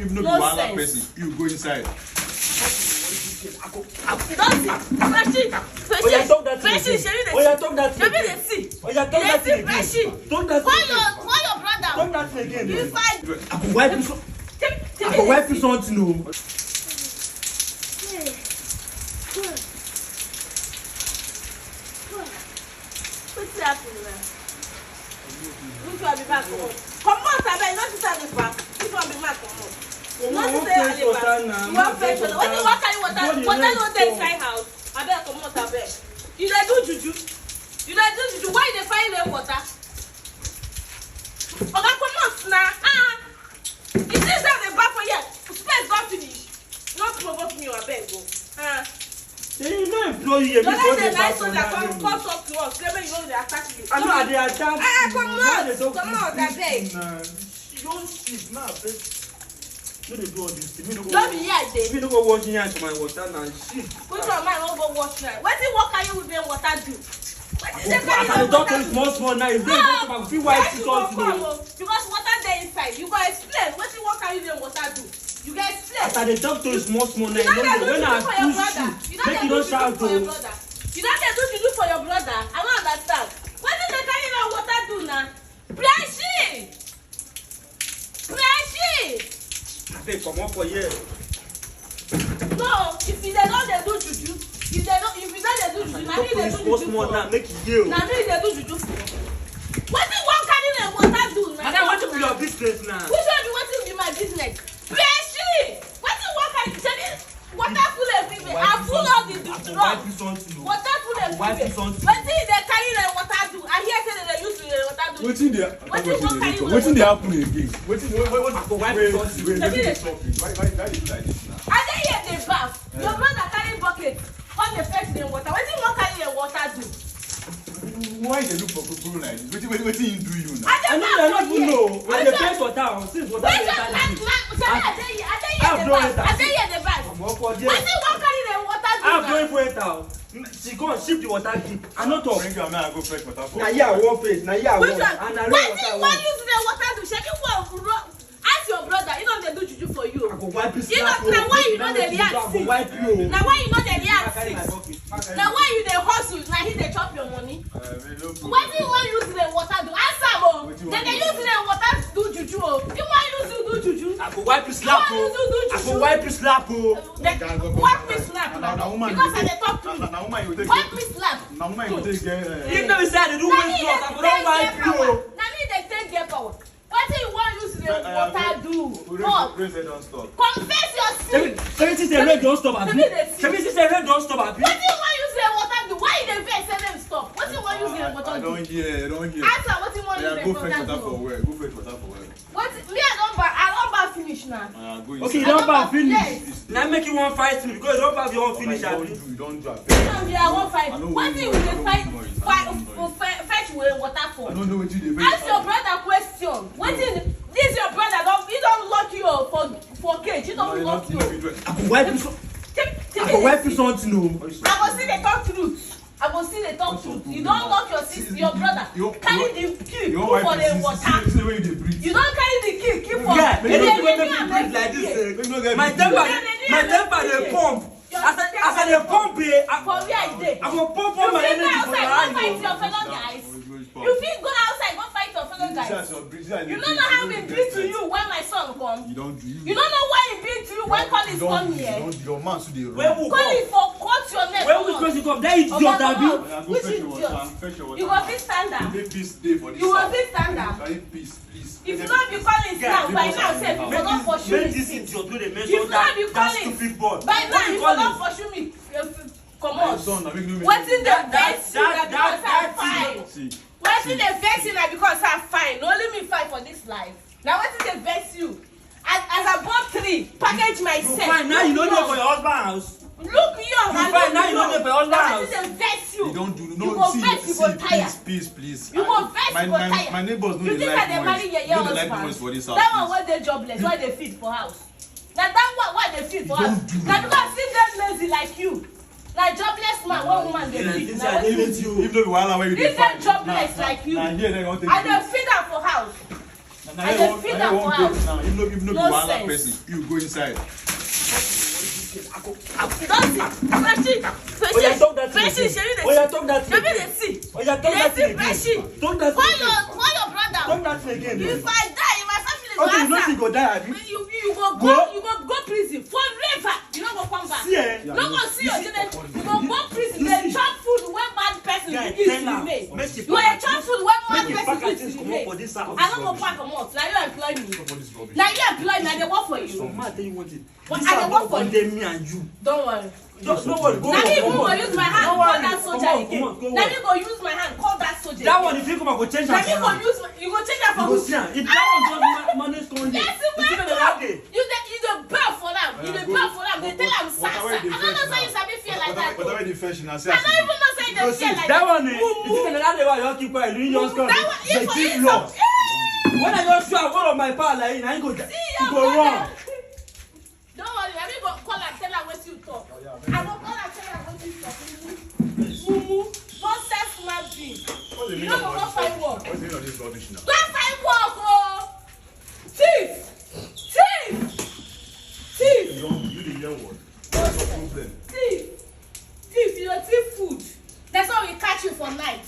If no one person, you go inside. Wife is on to know. What's happening now? Which one be back? Come on, Sabe, not to tell this back. Which one be back? Not to say you want fresh water. When you walk carry water, water no dey inside house. I better come on, Sabe. You dey do juju. You dey do juju. Why you dey find rain water? Oga, come on now. Is this how they back for here? Space don finish. Not provoke me, I beg go. You know employee here before they nice so that come talk to us. Let me know they attack you. I know they attack you. Come on, that beg. You don't sleep now, babe. No, they do all this. Don't be here, Dave. Me no go wash your hands to my water now. Shit. Which one man won't go wash now? What can you with them water do? I don't tell you small now. If they go to my free white shit on today. Because water there inside. You go explain. What can you them water do? You guys explain. After they talk to you small now. When I push you, make you don't shout to. You don't get to do for your brother. I don't understand. What did they carry that water do now? Pressure! They come up for here. No, if you don't they do juju, if you don't they do juju, now me they do juju for. Now make it deal. Now me they do juju for. What did one carry the water do now? And then what to be your business now? Which one be what to be my business? Pressure! What did one carry? Water full everywhere. I full of the drum. Water full everywhere. What did they carry the water do? I hear say they use the water do. Wetin dey happen again? I dey hear the bath. Your brother carry bucket on the fetch the water. Wetin you wan carry the water do? Why they look for people like this? Wetin you do you now? I don't even know. When they fetch water, since water dey inside I dey hear the bath. Wetin you wan carry the water do? I have no water. She go and ship the water keep. I not talk. Bring your man, I go fetch water for. Now here one face. Now here one. And I know water. Why use the water do? Shake it. Ask your brother. You know they do juju for you. I go wipe his You know now why you know they react? I go wipe you. Now why you know they react? Now why you dey hustle? Now he dey chop your money. Why do you want use the water do? Answer mo. They use the water do juju. You want use to do juju? I go wipe his slap. I go wipe his slap. Wipe me slap. Because I dey talk to you. Wipe me slap. Now woman you take get. If no be say I dey do waste work, I go don wipe you. Now me dey take get power. What do you want use the water do? What? Don't stop. Confess your sin. Seventy say rain don stop abi. 70 say rain don stop abi. What do you want use the water do? Why you dey vex say them stop? What do you want use the water do? I don't hear. Answer what you want use the Go water fetch water do? for where? Go fetch water for where? What? Me I don't buy finish now. Go Okay, you inside. don back finish. Yes. Now make you one fight me because you don back your own finish abi. You don't do. I won't fight. What do you dey fetch with water for? I don't know what you dey. Ask your brother question. What is this your brother? He don't lock you up for cage. He don't lock you. I go wipe you so. I go wipe you something o. I go see the talk truth. I go see the talk truth. You don't lock your sister, your brother. Carry the key, keep for the water. You don't carry the key, keep for. Yeah, anything wey make me breathe like this. My temper dey pump. As I dey pump for where I dey. I go pump all my energy for your hand. You fit go outside, go fight your fellow guys. You fit go outside, go fight your fellow guys. You don't know how we beat to you when my son come. You don't do. You don't know why he beat to you when Collins come here. Your man should dey run. Where who Collins come? for cut your neck. Where which person come? There is idiot abi. Which idiot? You go fit stand am. You go fit stand am. If you don't be Collins now, by now say you for don pursue me. This idiot wey dey If you mention don't be that stupid boy. by now you for don pursue me. Comot. Wetin dey vex you na because I'm fine. Wetin dey vex you na because I'm fine. No only me fight for this life. Na wetin dey vex you. As I bought 3, package myself. You fine now you no dey for your husband house. Look young and fine now you no dey for your husband house. Wetin dey vex you. You don't do. You No, go vex, you go tire. Please. You go vex, you go tire. My neighbors know You they think like that they marry noise. your No, they like husband? noise for this house. That one wey dey jobless, why dey feed for house? Na that one why dey feed for You house? don't do Na that. because see them lazy like you. Na jobless man, one woman dey feed. Na wetin you do? If no be wahala where you dey This them find. jobless like you. Na here they want take. I dey feed am for house. I dey feed am for house. Now, if no be one person, you go inside. Don't see. Friendship, talk that thing again. Talk that Call your brother. Talk that thing again. If I die, if my family go Okay, you know answer. you go die, abi? You go prison forever. You no go come back. See, eh? No go see your children. You go prison. They chop food when bad person eat remain. You dey chop food when bad person eat remain. I no go pack am out. Na you employ me. Na you employ me. I dey work for you. So man, tell you one thing. But This I dey are work not for you. condemn me and you. Don't worry. Don't worry. Go Na me on. go use my hand call that soldier again. Go on. Na me go use my hand call that soldier. That one, if you come, I go change Na that. me go use you go change that for You go who? see am. If that one don't manage Conde, Yes, you see that day. you dey bell for them. You dey bell for them. They tell am sa. I don't know say you sabi feel like that. But I the fresh now. I don't even know say they feel like That one, Moo, you see that day why you keep quiet, you just come. That one, They if give law. When I just show all of my power like you, I go run. Don't worry, let me go call and tell her what you talk. I go call and tell her what you talk. Mumu, nonsense human being. You don't go find work. What's the meaning of this rubbish now? Go find work, oh! Thief! You the year one. What's the problem? Thief, you don't thief food. That's why we catch you for night.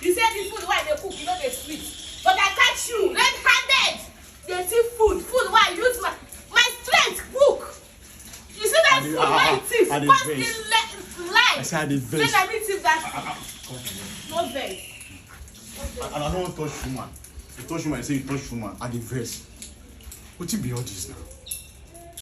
You said the food why they cook, you know they sweet. But I catch you red-handed. They thief food. Food why I use my strength cook. You see that food why you thief? First thing life. I said I did Then vex. I meet thief that. No vex. And I don't touch woman. You touch woman, you say you touch woman. I did vex. What you be all this now?